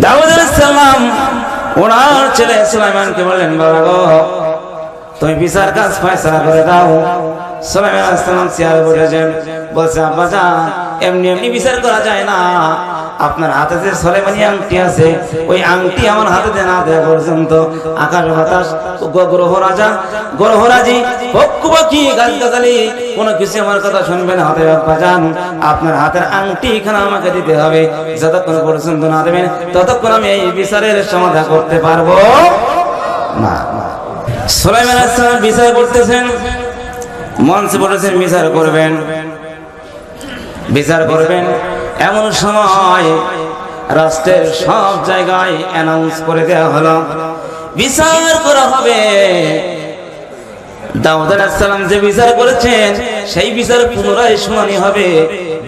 দাউদ আলাইহিস সালাম ওনার ছেলে সুলাইমানকে বললেন, বাবা গো তুমি বিচার কাজ ফয়সালা করে দাও। সুলাইমান আলাইহিস সালাম চেয়ারে বসেছেন, বলছে আব্বা জান এমনি এমনি বিচার করা যায় না, আপনার হাতে যে সুলাইমানি আংটি আছে ওই আংটি আমার হাতে না দেওয়া পর্যন্ত আকাশ বাতাস গ্রহরাজি পক্ষপাখি গাছগাছালি কোনো কিছু আমার কথা শুনবে না। হাতে আব্বা জান আপনার হাতের আংটি এখানে আমাকে দিতে হবে, যতক্ষণ পর্যন্ত না দেবেন ততক্ষণ আমি এই বিচারের সমাধান করতে পারবো না। সুলাইমান আলাইহিস সালাম বিচার করতেছেন, মঞ্চে বলেছেন বিচার করবেন বিচার করবেন। এমন সময় রাষ্ট্রের সব জায়গায় অ্যানাউন্স করে দেওয়া হলো বিচার করা হবে। দাউদ আলাইহিস সালাম যে বিচার করেছেন সেই বিচার পুনরায় শুনানি হবে,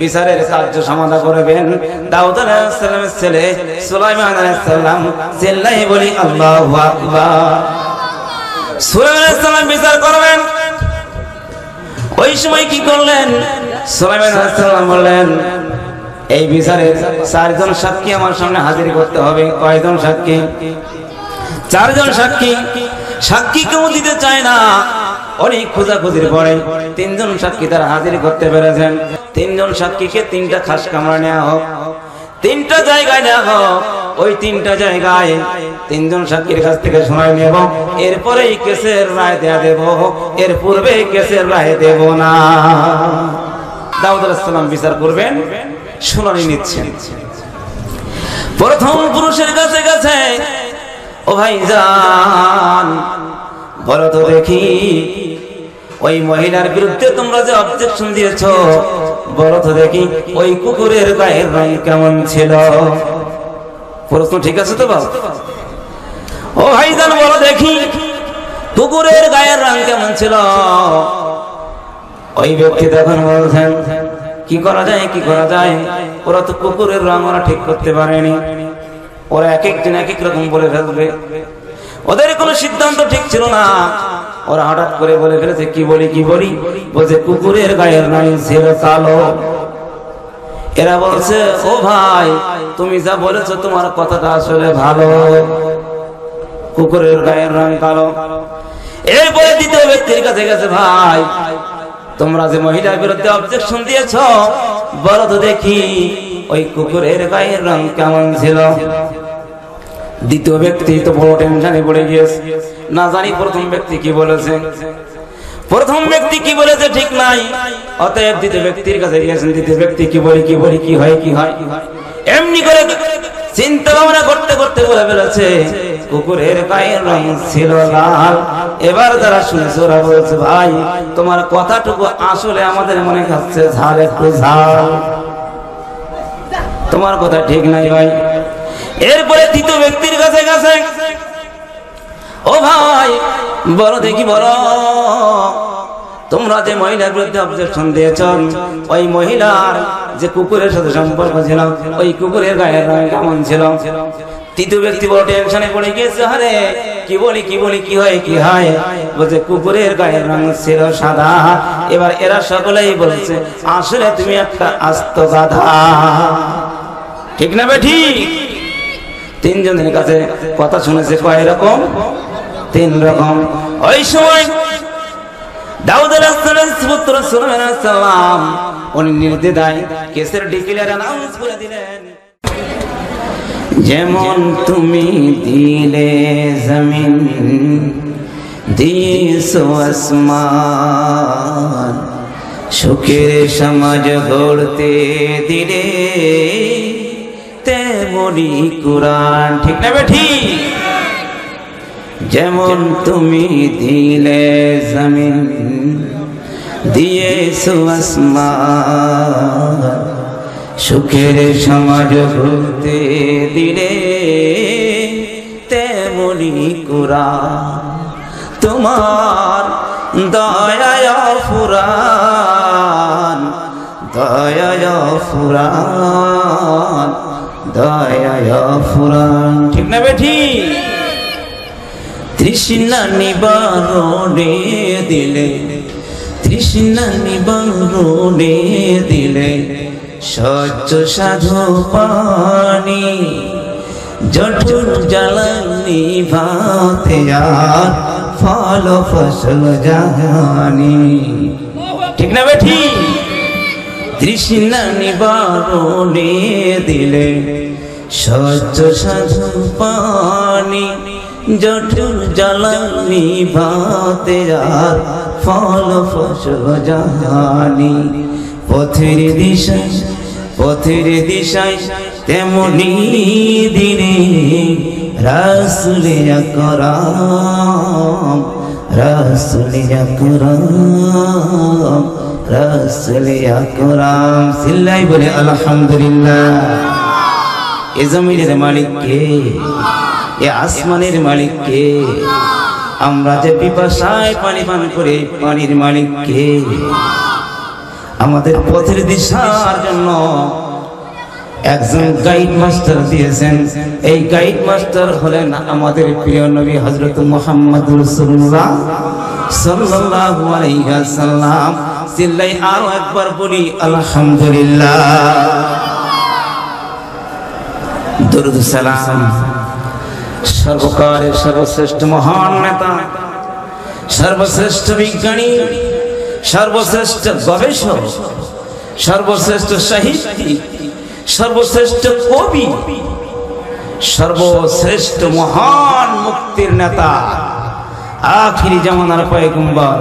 বিচারের কার্য সমাধা করবেন দাউদ আলাইহিস সালামের ছেলে সুলাইমান আলাইহিস সালাম। চিল্লায়ে বলি আল্লাহু আকবার। সুলাইমান আলাইহিস সালাম বিচার করবেন। ওই সময় কি করলেন? সুলাইমান আলাইহিস সালাম বললেন, এই বিচারে 4 জন সাক্ষী আমার সামনে হাজির করতে হবে। কয়জন সাক্ষী? 4 জন সাক্ষী। সাক্ষী কেউ দিতে চায় না, অনেক খোঁজাখুঁজির পরে 3 জন সাক্ষী তারা হাজির করতে পেরেছেন। 3 জন সাক্ষীকে 3টা খাস কামরা নেওয়া হোক, 3টা জায়গায় নেওয়া হোক। ওই 3টা জায়গায় 3 জন সাক্ষীর কাছ থেকে শোনায় নেব, এরপরেই কেসের রায় দেয়া দেব, এর পূর্বে কেসের রায় দেব না। দাউদ আলাইহিস সালাম বিচার করবেন, শুনানি নিচ্ছেন। প্রথম পুরুষের কাছে গেছে, ও ভাইজান বলো তো দেখি ওই মহিলার বিরুদ্ধে তোমরা যে অবজেকশন দিয়েছো, বলো তো দেখি ওই কুকুরের গায়ের রং কেমন ছিল? প্রশ্ন ঠিক আছে তো বাবা? ও ভাইজান বলো দেখি কুকুরের গায়ের রং কেমন ছিল? ওই ব্যক্তি তখন বলছেন, কি করা যায় কি করা যায়, ওরা তো কুকুরের রং ওরা ঠিক করতে পারেনি, ওরা এক একদিন এক এক রকম বলে ফেলবে, ওদের কোনো সিদ্ধান্ত ঠিক ছিল না, ওরা হঠাৎ করে বলে ফেলেছে। কি বলি কি বলি? বলছে কুকুরের গায়ের রং ছিল কালো। এরা বলছে, ও ভাই তুমি যা বলেছো তোমার কথাটা আসলে ভালো, কুকুরের গায়ের রং কালো। এরপরে দ্বিতীয় ব্যক্তির কাছে গেছে, ভাই তোমরা যে মহিলার বিরুদ্ধে অবজেকশন দিয়েছ, বলো তো দেখি ওই কুকুরের গায়ের রং কেমন ছিল? দ্বিতীয় ব্যক্তি তো বড় টেনশনে পড়ে গিয়েছে, না জানি প্রথম ব্যক্তি কি বলেছে। প্রথম ব্যক্তি কি বলেছে ঠিক নাই, অতএব দ্বিতীয় ব্যক্তির কাছে গিয়েছেন। দ্বিতীয় ব্যক্তি কি বলি কি বলি কি হয় কি হয়, এমনি করে চিন্তা ভাবনা করতে করতে বলে ফেলেছে কুকুরের গায়ের রং ছিল লাল। এবার যারা শুনেছে ওরা বলছে, ভাই তোমার কথাটুকু আসলে আমাদের মনে হচ্ছে ঝাল, একটু ঝাল, তোমার কথা ঠিক নাই ভাই। এরপরে তৃতীয় ব্যক্তির কাছে গেছে, ও ভাই বলো দেখি বলো তোমরা যে মহিলার বিরুদ্ধে অবজেকশন দিয়েছ, ওই মহিলার যে কুকুরের সাথে সম্পর্ক ছিল ওই কুকুরের গায়ের রং কেমন ছিল? তৃতীয় ব্যক্তি বড় টেনশনে পড়ে গিয়েছে, আরে কি বলি কি বলি কি হয় কি হয়, বলছে কুকুরের গায়ের রং ছিল সাদা। এবার এরা সকলেই বলছে, আসলে তুমি একটা আস্ত গাধা, ঠিক না বেঠি? 3 জনের কাছে কথা শুনেছে কয় রকম? 3 রকম। ওই সময় দাউদ আলাইহিস পুত্র সুলাইমান আলাইহিস সালাম উনি নির্দ্বিধায় কেসের ডিক্লেয়ার অ্যানাউন্স করে দিলেন। যেমন তুমি দিলে জমিন দিয়েছো আসমান, সুখের সমাজ গড়তে দিলে তেমনি কুরআন, ঠিক না বেঠি? যেমন তুমি দিলে জমিন দিয়েছো আসমান, সুখের সমাজ গড়তে দিলে তেমনি কুরআন, তোমার দয়ায় ফুরান, দয়ায় ফুরান, দয়ায় ফুরান, ঠিক না বেঠি? তৃষ্ণা নিবারণে দিলে, তৃষ্ণা নিবারণে দিলে স্বচ্ছ সাধু পানি, জঠুর জ্বালানি ভাতে আর ফল ফসল জাহানি। ঠিক না বেঠি? তৃষ্ণা নিবারণে দিলে স্বচ্ছ সাধু পানি, জঠুর জ্বালানি ভাতে আর ফল ফসল জাহানি। পথের দিশায় তেমনি দিনে রাসূল আকরাম, রাসূল আকরাম, রাসূল আকরাম। সিল্লাই বলে আলহামদুলিল্লাহ। এ জমিনের মালিক কে? এ আসমানের মালিক কে? আমরা যে পিপাসায় পানি পান করে পানির মালিক কে? আমাদের পথের দিশার জন্য একজন গাইড মাস্টার দিয়েছেন। এই গাইড মাস্টার হলেন আমাদের প্রিয় নবী হযরত মুহাম্মদ রাসূলুল্লাহ সাল্লাল্লাহু আলাইহি ওয়াসাল্লাম। চিল্লাই আরো একবার বলি আলহামদুলিল্লাহ। দরুদ সালাম সর্বকালের সর্বশ্রেষ্ঠ মহান নেতা, সর্বশ্রেষ্ঠ বিজ্ঞানী, সর্বশ্রেষ্ঠ গবেষক, সর্বশ্রেষ্ঠ সাহিত্যিক, সর্বশ্রেষ্ঠ কবি, সর্বশ্রেষ্ঠ মহান মুক্তির নেতা, আখিরি জামানার পয়গম্বর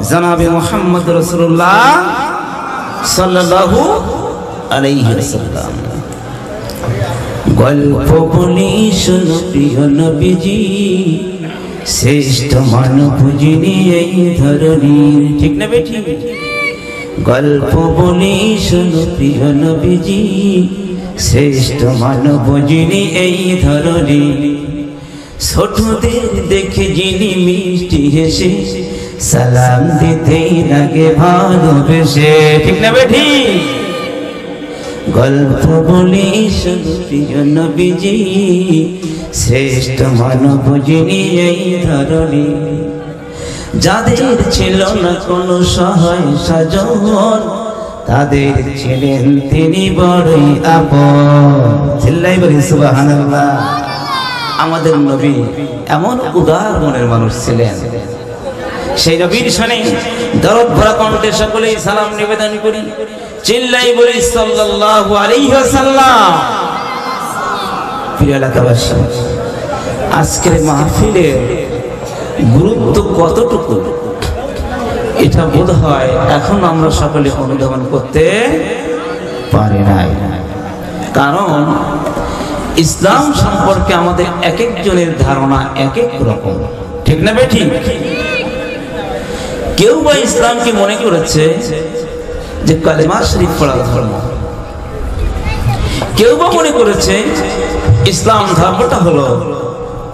জনাবে মুহাম্মদ রাসূলুল্লাহ সাল্লাল্লাহু আলাইহি ওয়াসাল্লাম। গল্প বলি শোনো প্রিয় নবীজি, শ্রেষ্ঠ মানব যিনি এই ধরনীর। ঠিক না বেঠি? গল্প বলি শোনো প্রিয় নবীজি, শ্রেষ্ঠ মানব যিনি এই ধরনীর। ছোটদের দেখে যিনি মিষ্টি হেসে সালাম দিতেই লাগে ভালোবেসে। ঠিক না বেঠি? গল্প বলি শোনো প্রিয় নবীজি, শ্রেষ্ঠ মানব যিনি এই ধরনীর। যাদের ছিল না কোনো সহায় সাজন, তাদের ছিলেন তিনি বড়ই আপন। চিল্লাই বলি সুবহানাল্লাহ। আমাদের নবী এমন উদার মনের মানুষ ছিলেন। সেই নবীর শানে দরদ ভরা কণ্ঠে সকলেই সালাম নিবেদন করি, চিল্লাই বলি সাল্লাল্লাহু আলাইহি ওয়াসাল্লাম। প্রিয় এলাকাবাসী, আজকের মাহফিলের গুরুত্ব কতটুকু এটা বোধ হয় এখন আমরা সকলে অনুধাবন করতে পারি নাই। কারণ ইসলাম সম্পর্কে আমাদের এক একজনের ধারণা এক এক রকম। ঠিক না বেঠি? কেউ বা ইসলামকে মনে করেছে যে কালেমা শরীফ পড়া ধর্ম, কেউ বা মনে করেছে ইসলাম ধর্মটা হলো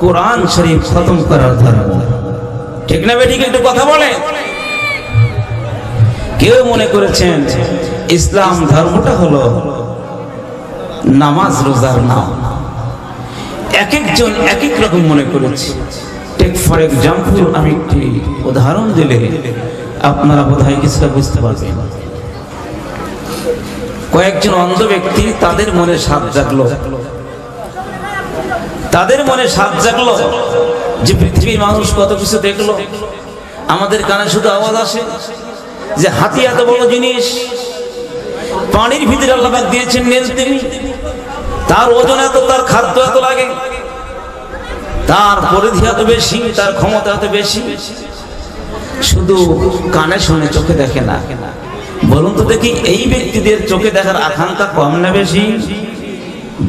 কোরআন শরীফ খতম করার ধর্ম। ঠিক না বেঠিক? একটু কথা বলে। কেউ মনে করেছেন ইসলাম ধর্মটা হলো নামাজ রোজার নাম। এক একজন এক এক রকম মনে করেছে। টেক ফর এক্সাম্পল, আমি একটি উদাহরণ দিলে আপনারা বোধহয় কিছুটা বুঝতে পারবেন। কয়েকজন অন্ধ ব্যক্তি, তাদের মনে সাধ জাগলো, তাদের মনে সাধ জাগলো যে পৃথিবীর মানুষ কত কিছু দেখলো। আমাদের কানে শুধু আওয়াজ আসে যে হাতি এত বড় জিনিস, পানির ভিতরে আল্লাহ পাক দিয়েছেন নেলতিমি, তার ওজন এত, তার খাদ্য এত লাগে, তার পরিধি এত বেশি, তার ক্ষমতা এত বেশি। শুধু কানে শুনে, চোখে দেখে না। বলুন তো দেখি, এই ব্যক্তিদের চোখে দেখার আকাঙ্ক্ষা কম না বেশি?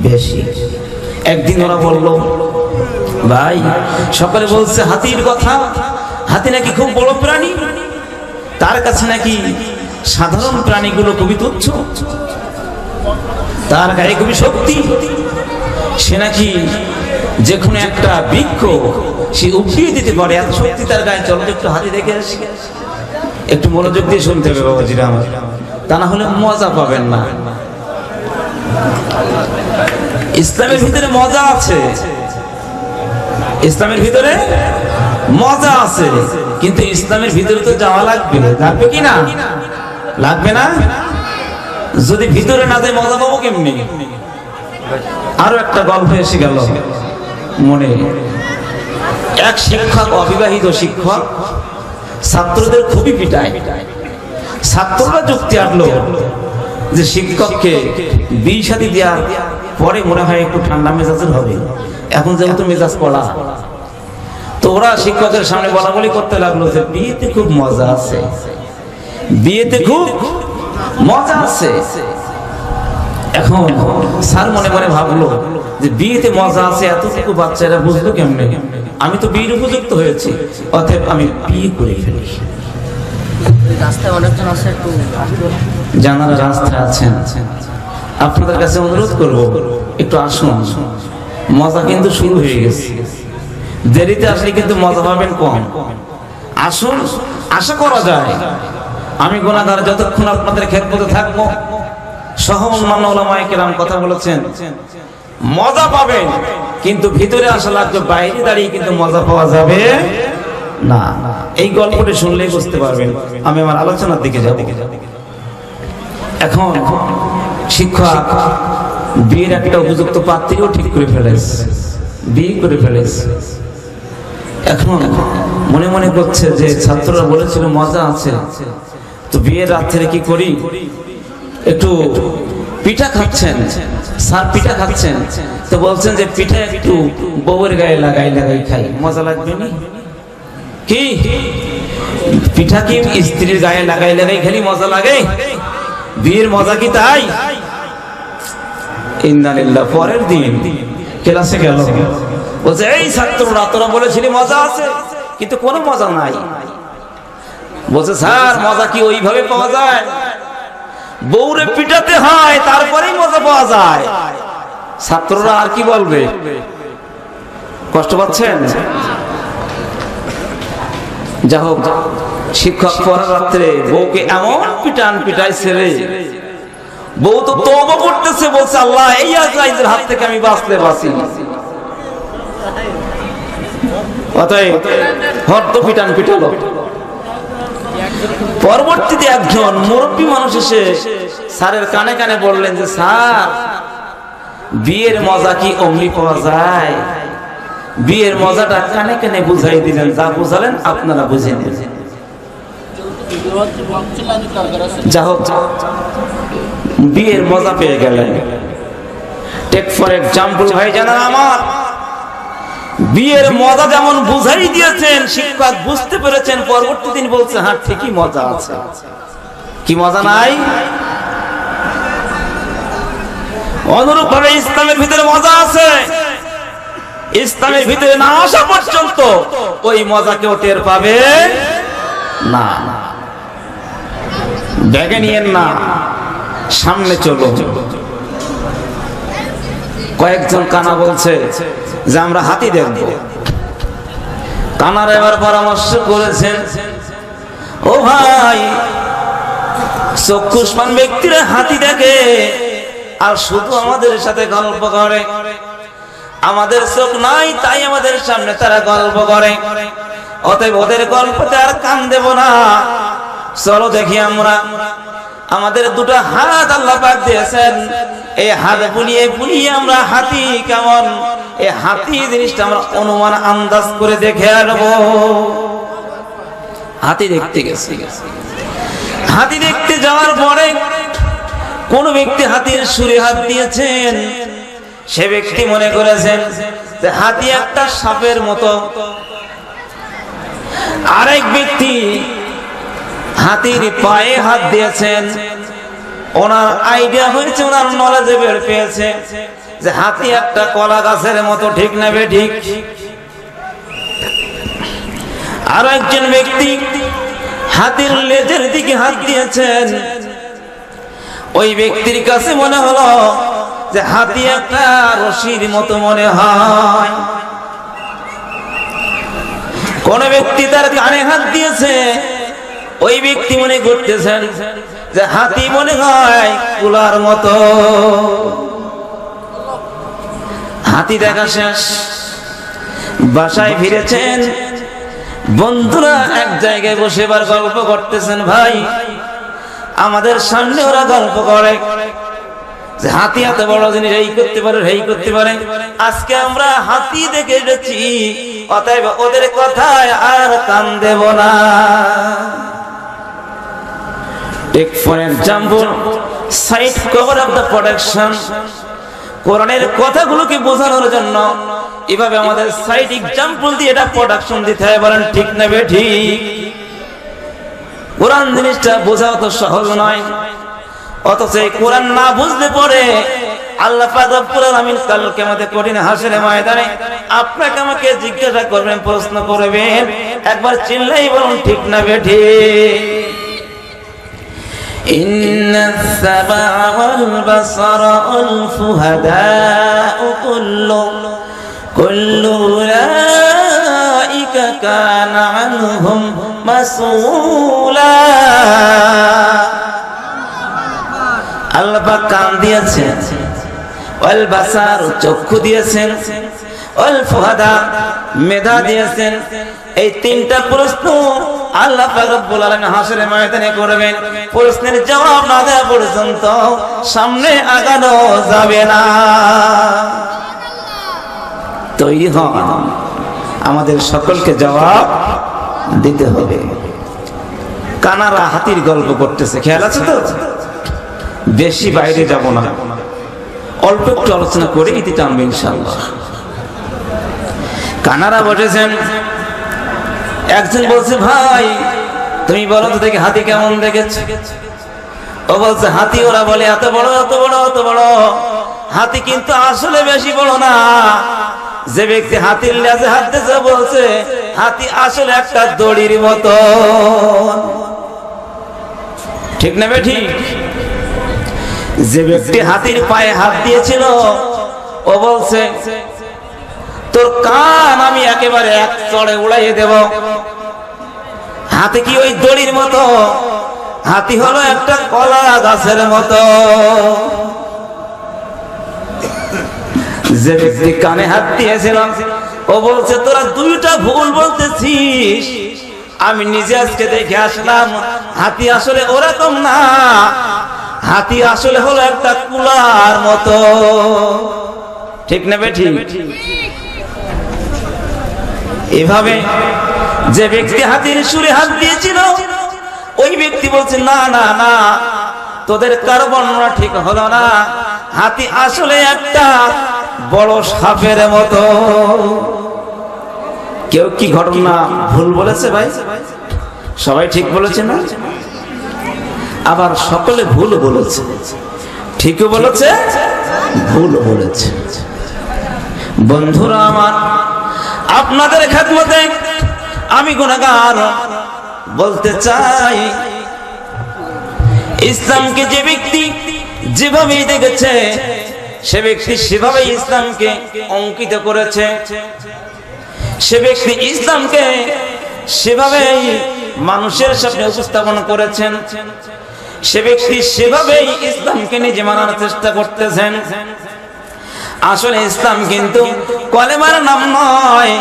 বেশি। একদিন ওরা বলল, ভাই সকালে বলছে হাতির কথা, হাতি নাকি খুব বড় প্রাণী, তার কাছে নাকি সাধারণ প্রাণীগুলো খুবই তুচ্ছ, তার গায়ে খুবই শক্তি, সে নাকি যে কোনো একটা বৃক্ষ সে উঠিয়ে দিতে পারে, এত শক্তি তার গায়ে। চলো একটু হাতি দেখে আসি। একটু মনোযোগ দিয়ে শুনতে হবে বাবাজিরা আমার, তা না হলে মজা পাবেন না। ইসলামের ভিতরে মজা আছে, ইসলামের ভিতরে মজা আছে, কিন্তু ইসলামের ভিতরে তো যাওয়া লাগবে। লাগবে কি না? লাগবে না? যদি ভিতরে না যায় মজা পাবো কেমনি? আরো একটা গল্প এসে গেল মনে। এক শিক্ষক, অবিবাহিত শিক্ষক, ছাত্রদের খুবই পিটায়। ছাত্ররা যুক্তি আনলো যে শিক্ষককে বিয়ে শাদী দেওয়ার পরে মনে হয় একটু ঠান্ডা মেজাজের হবে, এখন যেহেতু মেজাজ পড়া। তো ওরা শিক্ষকের সামনে বলা বলি করতে লাগলো যে বিয়েতে খুব মজা আছে, বিয়েতে খুব মজা আছে। এখন স্যার মনে মনে ভাবলো যে বিয়েতে মজা আছে, এতটুকু বাচ্চারা বুঝলো কেমনে? আমি তো বিয়ের উপযুক্ত হয়েছি, অতএব আমি বিয়ে করে ফেলি। রাস্তায় অনেকজন আছে, একটু জানারা রাস্তায় আছেন, আপনাদের কাছে অনুরোধ করব একটু আসুন। মজা কিন্তু শুরু হয়ে গেছে, দেরিতে আসলে কিন্তু মজা পাবেন কম। আসুন, আশা করা যায় আমি গুনাহগার যতক্ষণ আপনাদের খেদমতে থাকবো, সহ অন্যান্য উলামায়ে কেরাম কথা বলেছেন, মজা পাবেন, কিন্তু ভিতরে আসা লাগবে, বাইরে দাঁড়িয়ে কিন্তু মজা পাওয়া যাবে না। এই গল্পটি শুনলেই বুঝতে পারবেন। আমি আমার আলোচনার দিকে যাব। এখন শিক্ষক বিয়ের একটা উপযুক্ত পাত্রীও ঠিক করে ফেলেছে, বিয়ে করে ফেলেছে। এখন মনে মনে করছে যে ছাত্ররা বলেছিল মজা আছে, তো বিয়ের রাত্রে কি করি, একটু পিঠা খাচ্ছেন, স্যার পিঠা খাচ্ছেন, তো বলছেন যে পিঠা একটু বউয়ের গায়ে লাগাই লাগাই খাই, মজা লাগবে না? কি পিঠা কি স্ত্রীর গায়ে লাগাই লাগাই খেলি মজা লাগে? বিয়ের মজা কি তাই? ইন্নালিল্লাহ। পরের দিন ক্লাসে গেল, বলছে এই ছাত্ররা তোরা বলেছিলি মজা আছে, কিন্তু কোনো মজা নাই। বলছে স্যার মজা কি ওইভাবে পাওয়া যায়? বউরে পিটাতে হয়, তারপরেই মজা পাওয়া যায়। ছাত্ররা আর কি বলবে? কষ্ট পাচ্ছেন? যা হোক, শিক্ষক পরের রাত্রে বউকে এমন পিটাইছে রে, বউ তো তওবা করতেছে, বলছে আল্লাহ এই আজরাইলের হাত থেকে আমি বাঁচলে বাঁচি। অতএব হরতো পিটালো। পরবর্তীতে একজন মুরব্বী মানুষ এসে স্যারের কানে কানে বললেন যে স্যার, বিয়ের মজা কি অমনি পাওয়া যায়? বিয়ের মজাটা কানে কানে বুঝাই দিলেন, যা বুঝালেন আপনারা বুঝে নেন। যা হোক, বিয়ের মজা পেয়ে গেলেন। টেক ফর এক্সাম্পল ভাই জানা আমার, বিয়ের মজা যেমন বুঝাই দিয়েছেন, শিক্ষক বুঝতে পেরেছেন, পরবর্তী দিন বলছে হ্যাঁ ঠিকই মজা আছে। কি মজা নাই? অনুরূপ ভাবে ইসলামের ভিতরে মজা আছে। ইসলামের ভিতরে না আসা পর্যন্ত ওই মজা কেউ টের পাবে না। ব্যাগে নিয়েন না, সামনে চলো। কয়েকজন কানা বলছে যে আমরা হাতি দেখব। কানারা এবার পরামর্শ করেছেন, ও ভাই, চক্ষুষ্মান ব্যক্তিরা হাতি দেখে আর শুধু আমাদের সাথে গল্প করে, আমাদের চোখ নাই তাই আমাদের সামনে তারা গল্প করে, অতএব ওদের গল্পতে আর কান দেব না। চলো দেখি আমরা, আমাদের দুটো হাত আল্লাহ পাক দিয়েছেন, এই হাত বুলিয়ে বুলিয়ে আমরা হাতি কেমন, এই হাতি জিনিসটা আমরা অনুমান আন্দাজ করে দেখে আনবো। হাতি দেখতে গেছি। হাতি দেখতে যাওয়ার পরে কোন ব্যক্তি হাতির সুরে হাত দিয়েছেন, সে ব্যক্তি মনে করেছেন যে হাতি একটা সাপের মতো। আরেক ব্যক্তি হাতির পায়ে হাত দিয়েছেন, ওনার আইডিয়া হয়েছে, ওনার নলেজে বের পেয়েছে যে হাতি একটা কলা গাছের মতো। ঠিক নেবে ঠিক। আর একজন ব্যক্তি হাতির লেজের দিকে হাত দিয়েছেন, ওই ব্যক্তির কাছে মনে হলো যে হাতি একটা রশির মতো মনে হয়। কোন ব্যক্তি তার কানে হাত দিয়েছে, ওই ব্যক্তি মনে করতেছেন যে হাতি মনে হয় কুলার মতো। হাতি দেখা শেষ, বাসায় ফিরেছেন। বন্ধুরা এক জায়গায় বসে এবার গল্প করতেছেন। ভাই, আমাদের সামনে ওরা গল্প করে যে হাতি এত বড় জিনিস, এই করতে পারে এই করতে পারে। আজকে আমরা হাতি দেখে এসেছি, অতএব ওদের কথায় আর কান দেব না। Take for example, side cover of the production. কোরআনের কথাগুলোকে বোঝানোর জন্য এভাবে আমাদের সাইড এক্সাম্পল দিয়ে এটা প্রোডাকশন দিতে হয়, বলেন ঠিক না বেঠিক? কোরআন জিনিসটা বোঝাও তো সহজ নয়, অথচ এই কোরআন না বুঝতে পড়ে আল্লাহ পাক রব্বুল আলামিন কাল কিয়ামতে কঠিন হাসরের ময়দানে আপনাকে আমাকে জিজ্ঞাসা করবেন, প্রশ্ন করবেন, একবার চিল্লাই বলুন ঠিক না বেঠিক? إن السمع والبصر والفؤاد كل أولئك كان عنهم مسؤولا। আল্লাহ পাক কান দিয়েছেন, ওয়াল বাসার চক্ষু দিয়েছেন, ওয়াল ফুহাদা মেধা দিয়েছেন। এই তিনটা প্রশ্ন আল্লাহ পাক রব্বুল আলামিন হাসরের ময়দানে করবেন। প্রশ্নের জবাব না দেওয়া পর্যন্ত সামনে আগানো যাবে না। তৈরি হন, আমাদের সকলকে জবাব দিতে হবে। কানারা হাতির গল্প করতেছে, খেয়াল আছে তো? বেশি বাইরে যাব না, অল্প একটু আলোচনা করে ইতি টানবে ইনশাআল্লাহ। কানারা বসেছেন, একজন বলছে, ভাই তুমি বলো তো দেখি হাতি কেমন দেখেছ? ও বলছে, হাতি ওরা বলে এত বড় এত বড় এত বড়। হাতি কিন্তু আসলে বেশি বড় না। যে ব্যক্তি হাতির লেজে হাত দিয়েছে বলছে হাতি আসলে একটা দড়ির মতো। ঠিক না বেঠিক? যে ব্যক্তি হাতির পায়ে হাত দিয়েছিল ও বলছে তোর কান আমি একেবারে এক চড়ে উড়াইয়ে দেব। হাতি কি ওই দড়ির মতো? হাতি হলো একটা কলা গাছের মতো। যে ব্যক্তি কানে হাত দিয়েছিল ও বলছে তোরা দুইটা ভুল বলতেছিস। আমি নিজে আজকে দেখে আসলাম হাতি আসলে ওরকম না, হাতি আসলে হলো একটা কুলার মতো। ঠিক না বেঠিক? এভাবে যে ব্যক্তি হাতির সুরে হাত দিয়েছিল ওই ব্যক্তি বলছে না না না, তোদের কারো বর্ণনা ঠিক হলো না। হাতি আসলে একটা বড় সাপের মতো। কেউ কি ঘটনা ভুল বলেছে ভাই? সবাই ঠিক বলেছে না? আবার সকলে ভুল বলেছে, ঠিকও বলেছে, ভুল বলেছে। বন্ধুরা আমার, আপনাদের খেদমতে আমি গুনাহগার বলতে চাই, ইসলামকে যে ব্যক্তি যেভাবে দেখেছে সে ব্যক্তি সেভাবে ইসলামকে অঙ্কিত করেছে। সে ব্যক্তি ইসলামকে সেভাবে মানুষের সামনে উপস্থাপন করেছেন। সে ব্যক্তি সেভাবেই ইসলামকে নিজে মানার চেষ্টা করতেছেন। আসলে ইসলাম কিন্তু কলেমার নাম নয়,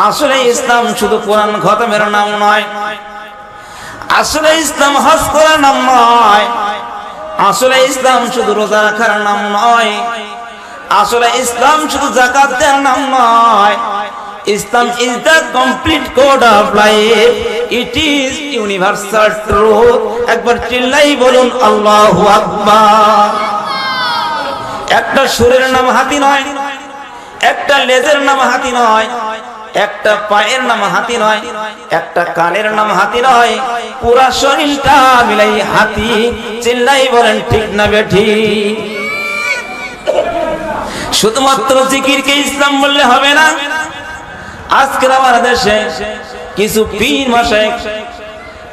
আসলে ইসলাম শুধু কোরআন খতমের নাম নয়, আসলে ইসলাম হজ করার নাম নয়, আসলে ইসলাম শুধু রোজা রাখার নাম নয়, আসলে ইসলাম শুধু যাকাত দেওয়ার নাম নয়। ইসলাম is the complete code of life. It is universal truth. একবার চিল্লাই বলুন আল্লাহু আকবার। একটা সুরের নাম হাতি নয়, একটা লেজের নাম হাতি নয়, একটা পায়ের নাম হাতি নয়, একটা কানের নাম হাতি নয়, পুরা শরীরটা মিলাই হাতি। চিল্লাই বলেন ঠিক না বেঠিক? শুধুমাত্র জিকিরকে ইসলাম বললে হবে না। আজকের আমাদের দেশে কিছু পীর মাশায়েখ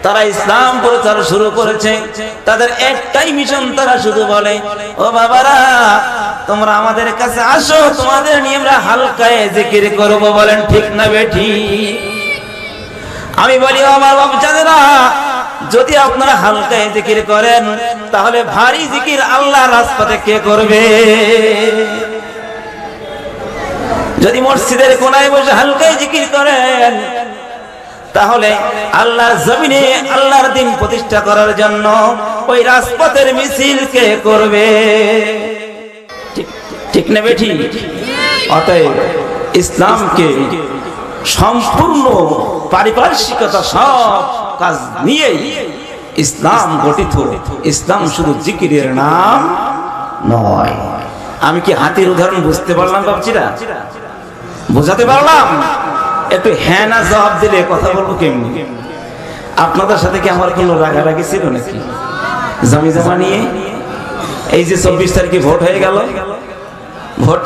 তারা ইসলাম প্রচার শুরু করেছে। তাদের একটাই মিশন, তারা শুধু বলে ও বাবারা তোমরা আমাদের কাছে আসো, তোমাদের নিয়ে আমরা হালকায় জিকির করব। বলেন ঠিক না বেঠিক? আমি বলি আমার বাপজানেরা, যদি আপনারা হালকায় জিকির করেন তাহলে ভারী জিকির আল্লাহর রাস্তাতে কে করবে? যদি মসজিদের কোনায় বসে হালকায় জিকির করেন তাহলে আল্লাহর জমিনে আল্লাহর দ্বীন প্রতিষ্ঠা করার জন্য ওই রাজপথের মিছিল কে করবে? ঠিক না বেঠি? অতএব ইসলামকে সম্পূর্ণ পারিপার্শ্বিকতা সব কাজ নিয়েই ইসলাম গঠিত। ইসলাম শুধু জিকিরের নাম নয়। আমি কি হাতির উদাহরণ বুঝতে পারলাম বাবজিরা? বোঝাতে পারলাম? একটু হ্যাঁ না জবাব দিলে কথা বলবো কেমনি? আপনাদের সাথে কি আমার কোনো রাগারাগি ছিল নাকি জমি জমা নিয়ে? এই যে 24 তারিখে ভোট হয়ে গেল, ভোট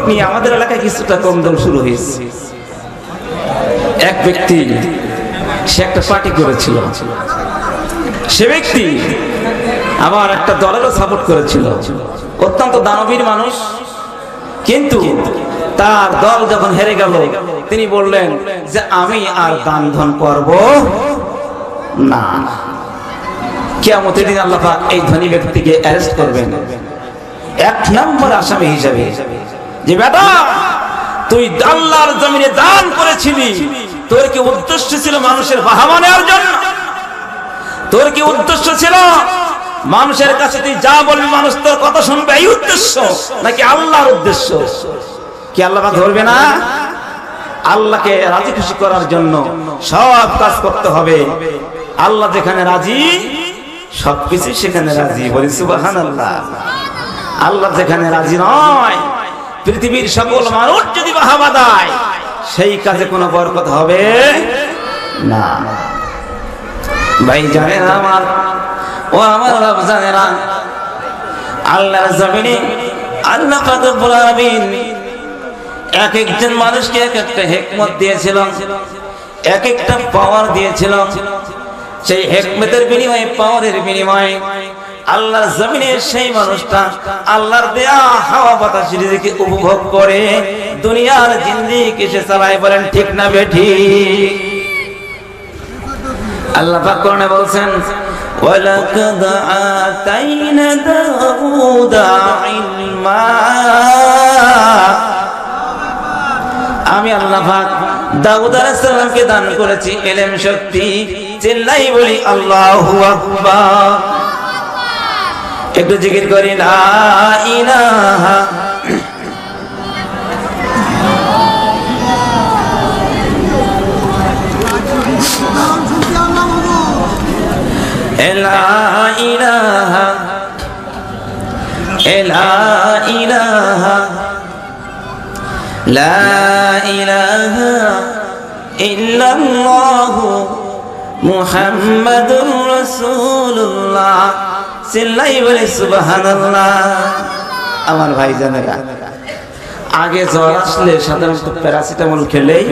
নিয়ে আমাদের এলাকায় কিছুটা কমদম শুরু হয়েছে। এক ব্যক্তি সে একটা পার্টি করেছিল, সে ব্যক্তি আবার একটা দলেরও সাপোর্ট করেছিল, অত্যন্ত দানবীর মানুষ। কিন্তু তার দল যখন হেরে গেল তিনি বললেন যে আমি আর দান ধন করব না। কিয়ামতের দিন আল্লাহ পাক এই ধনী ব্যক্তিকে অ্যারেস্ট করবেন 1 নম্বর আসামি হিসাবে, যে বেটা তুই আল্লাহর জমিনে দান করেছিলি, তোর কি উদ্দেশ্য ছিল মানুষের বাহাবা নেওয়ার জন্য? তোর কি উদ্দেশ্য ছিল মানুষের কাছে তুই যা বলবি মানুষ তোর কথা শুনবে, এই উদ্দেশ্য নাকি আল্লাহর উদ্দেশ্য? কি আল্লাহ পাক ধরবে না? আল্লাহকে রাজি খুশি করার জন্য সব কাজ করতে হবে। আল্লাহ যেখানে রাজি সবকিছু সেখানে রাজি, বলি সুবহানাল্লাহ। আল্লাহ যেখানে রাজি নয়, পৃথিবীর সকল মানুষ যদি বাহাবা দেয় সেই কাজে কোনো বরকত হবে না। ভাই জানেন আমার, ও আমার রব জানেনা, আল্লাহর জমিনে আল্লাহ পাক রব্বুল আলামিন এক একজন মানুষকে এক একটা হিকমত দিয়েছিল, এক একটা পাওয়ার দিয়েছিল। সেই হিকমতের বিনিময়ে, পাওয়ারের বিনিময়ে আল্লাহর জমিনে সেই মানুষটা আল্লাহর দেয়া হাওয়া বাতাস রিজিক উপভোগ করে দুনিয়ার জিন্দেগি সে চালায়। বলেন ঠিক না বেঠিক? আল্লাহ পাক কোরআনে বলছেন, ওয়ালাকাদ আতাইনা দাউদা ইলমা, আমি আল্লাহ পাক দাউদ আলাইহিস সালামকে দান করেছি ইলম শক্তি। চিল্লাই বলি আল্লাহু আকবার। একটু জিকির করি লা ইলাহা লা ইলাহা ইলাহা লা ইলাহা ইল্লাল্লাহু মুহাম্মাদুর রাসূলুল্লাহ। চিল্লাই বলে সুবহানাল্লাহ। আমার ভাই জানেরা, আগে জ্বর আসলে সাধারণত প্যারাসিটামল খেলেই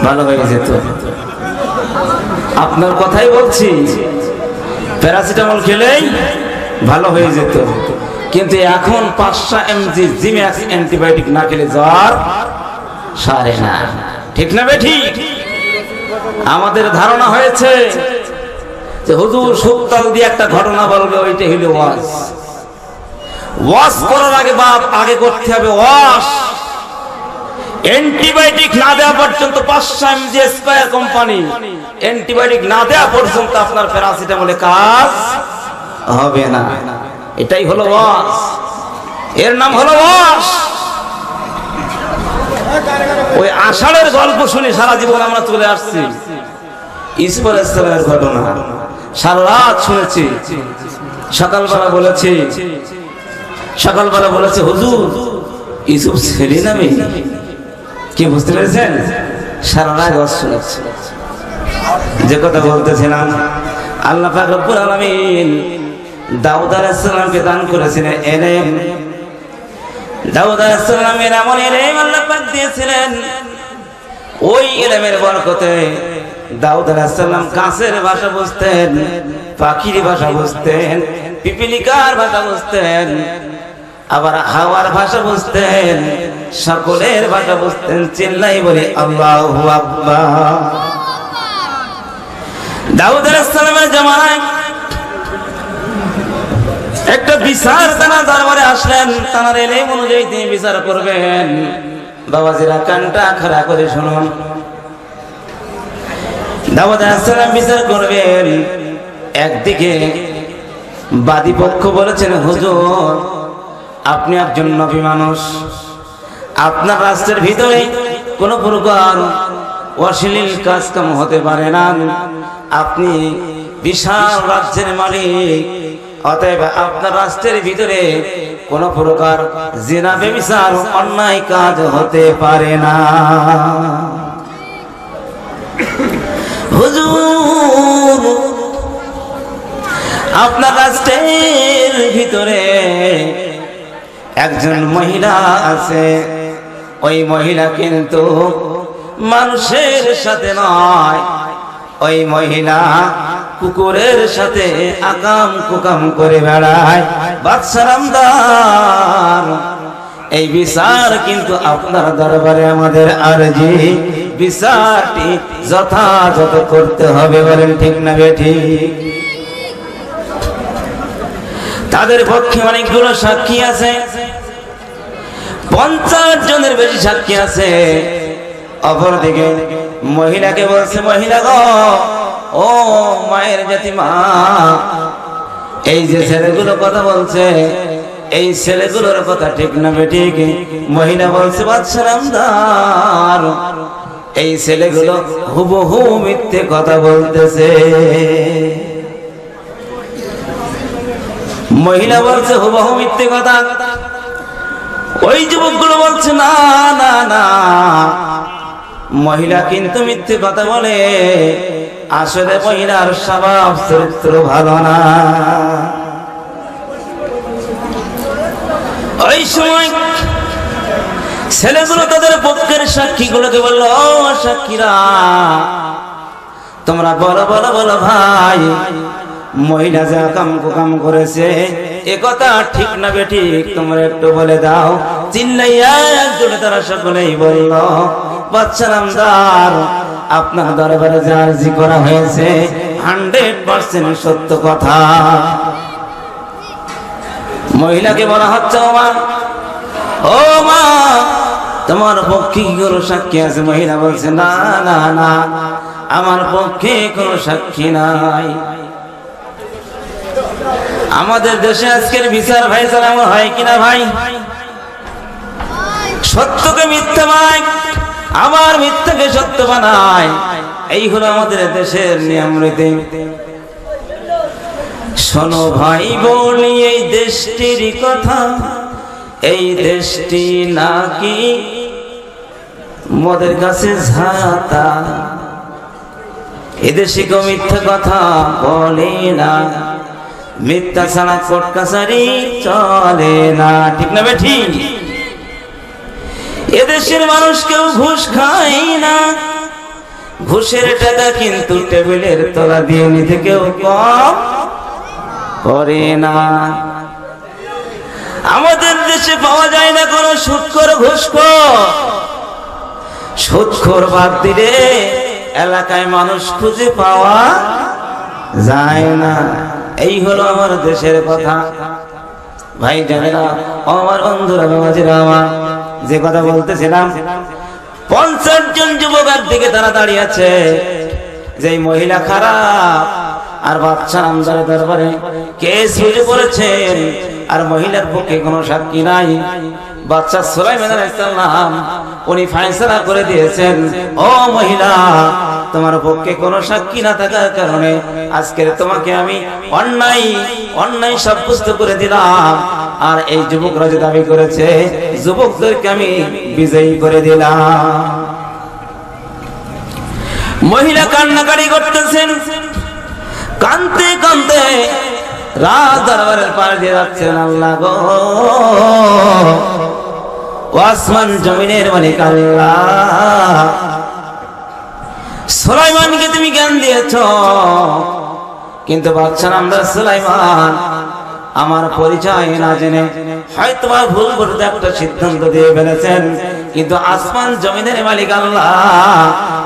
ভালো হয়ে যেত। আপনার কথাই বলছি, প্যারাসিটামল খেলেই ভালো হয়ে যেত। কিন্তু এখন 500 mg জিম্যাক্স অ্যান্টিবায়োটিক না খেলে জ্বর সারে না। ঠিক না বেঠিক? আমাদের ধারণা হয়েছে যে হুজুর সুক্তাল দিয়ে একটা ঘটনা বলবে, ওইটা হইল ওয়াজ। ওয়াজ করার আগে বাপ আগে করতে হবে ওয়াশ। অ্যান্টিবায়োটিক না দেওয়া পর্যন্ত 500 mg স্কয়ার কোম্পানি অ্যান্টিবায়োটিক না দেওয়া পর্যন্ত আপনার প্যারাসিটামলে কাজ হবে না। এটাই হলো ওয়াজ, এর নাম হলো ওয়াশ। ওই আষাঢ়ের গল্প শুনে সারা জীবন আমরা চলে আসছি। ইউসুফ আলাইহিস সালামের ঘটনা সারা রাত শুনেছি। সকালবেলা বলেছে হুজুর ইউসুফ ছেলে না মেয়ে? কি বুঝতে পেরেছেন? সারা রাত ওয়াজ শুনেছি। যে কথা বলতেছিলাম, আল্লাহ পাক রব্বুল আলামিন দাউদ আলাইহিস সালামকে দান করেছিলেন ইলম। দাউদ আলাইহিস সালামের এমন ইলম আল্লাহ পাক দিয়েছিলেন, ওই ইলমের বরকতে দাউদ আলাইহিস সালাম গাছের ভাষা বুঝতেন, পাখির ভাষা বুঝতেন, পিপিলিকার ভাষা বুঝতেন, আবার হাওয়ার ভাষা বুঝতেন, সকলের ভাষা বুঝতেন। চিল্লাই বলে আল্লাহু আকবার। দাউদ আলাইহিস সালামের জামানায় একটা বিচার তারা দরবারে আসলেন, তার ইলম অনুযায়ী তিনি বিচার করবেন। বাবাজিরা কানটা খাড়া করে শুনুন। দাউদ আলাইহিস সালাম বিচার করবেন। একদিকে বাদী পক্ষ বলেছেন, হুজুর আপনি একজন নবী মানুষ, আপনার রাষ্ট্রের ভিতরে কোন প্রকার অশ্লীল কাজকাম হতে পারে না, আপনি বিশাল রাজ্যের মালিক, অতএব আপনার রাষ্ট্রের ভিতরে কোন প্রকার জিনা ব্যভিচার অন্যায় কাজ হতে পারে না। হুজুর আপনার রাষ্ট্রের ভিতরে একজন মহিলা আছে, ওই মহিলা কিন্তু মানুষের সাথে নয়, ওই মহিলা কুকুরের সাথে আকাম কুকাম করে বেড়ায়। বাদশাহ আমদার এই বিচার কিন্তু আপনার দরবারে আমাদের আরজি, বিচারটি যথাযথ করতে হবে, বলেন ঠিক না বেঠিক? তাদের পক্ষে অনেকগুলো সাক্ষী আছে, 50 জনের বেশি সাক্ষী আছে। অপরদিকে মহিলাকে বলছে, মহিলা গো, ও মায়ের জাতি মা, এই যে ছেলেগুলো কথা বলছে, এই ছেলেগুলোর কথা ঠিক না বেঠিক? মহিলা বলছে, বাদশাহ আমদার এই ছেলেগুলো হুবহু মিথ্যে কথা বলতেছে। মহিলা বলছে হুবহু মিথ্যে কথা। ওই যুবকগুলো বলছে না না না, মহিলা কিন্তু মিথ্যে কথা বলে, আসলে মহিলার স্বভাব চরিত্র ভালো না। ওই সময় ছেলেগুলো তাদের পক্ষের সাক্ষীগুলোকে বললো, ও সাক্ষীরা তোমরা বলো বলো বলো ভাই, মহিলা যা কাম কুকাম করেছে এ কথা ঠিক না বেঠিক, তোমরা একটু বলে দাও। চিল্লাইয়া একজোড়ে তারা সকলেই বলল, বাদশাহ আমদার আপনার দরবারে যে আরজি করা হয়েছে 100% সত্য কথা। মহিলাকে বলা হচ্ছে, ও মা তোমার পক্ষে কি কোনো সাক্ষী আছে? মহিলা বলছে, না না না, আমার পক্ষে কোনো সাক্ষী নাই। আমাদের দেশে আজকের বিচার ভাই সালাম হয় কিনা ভাই? সত্যকে মিথ্যা বানায়, আবার মিথ্যাকে সত্য বানায়, এই হলো আমাদের দেশের নিয়ম রীতি। শোনো ভাই বলি এই দেশটির কথা, এই দেশটি নাকি মোদের কাছে ঝাঁতা, এদেশে কেউ মিথ্যা কথা বলে না, মিথ্যা ছাড়া কোর্ট কাছারি চলে না, ঠিক না বেঠিক? এদেশের মানুষ কেউ ঘুষ খায় না, ঘুষের টাকা কিন্তু টেবিলের তলা দিয়ে নিতে কেউ কম করে না। আমাদের দেশে পাওয়া যায় না কোনো সুদখোর ঘুষখোর, সুদখোর বাদ দিলে এলাকায় মানুষ খুঁজে পাওয়া যায় না। এই হলো আমার দেশের কথা। ভাই জানেরা, আমার বন্ধুরা, বাবাজিরা আমার, যে কথা বলতেছিলাম, 50 জন যুবক একদিকে তারা দাঁড়িয়ে আছে, যে মহিলা খারাপ আর বাদশাহ আমদারের দরবারে কেস রুজু করেছেন, আর মহিলার পক্ষে কোনো সাক্ষী নাই। বাদশাহ সুলাইমান আলাইহিস সালাম উনি ফয়সালা করে দিয়েছেন, ও মহিলা তোমার পক্ষে কোনো সাক্ষী না থাকার কারণে আজকে তোমাকে আমি অন্যায় সাব্যস্ত করে দিলাম, আর এই যুবকরা যে দাবি করেছে যুবকদেরকে আমি বিজয়ী করে দিলাম। মহিলা কান্নাকাটি করতেছেন, কাঁদতে কাঁদতে রাজ দরবারের পার দিয়ে যাচ্ছেন। আল্লাহ গো, আসমান জমিনের মালিক আল্লাহ, সুলাইমানকে তুমি জ্ঞান দিয়েছ, কিন্তু বাদশাহ আমদার সুলাইমান আমার পরিচয় না জেনে হয়তো ভুল করতে একটা সিদ্ধান্ত দিয়ে ফেলেছেন, কিন্তু আসমান জমিনের মালিক আল্লাহ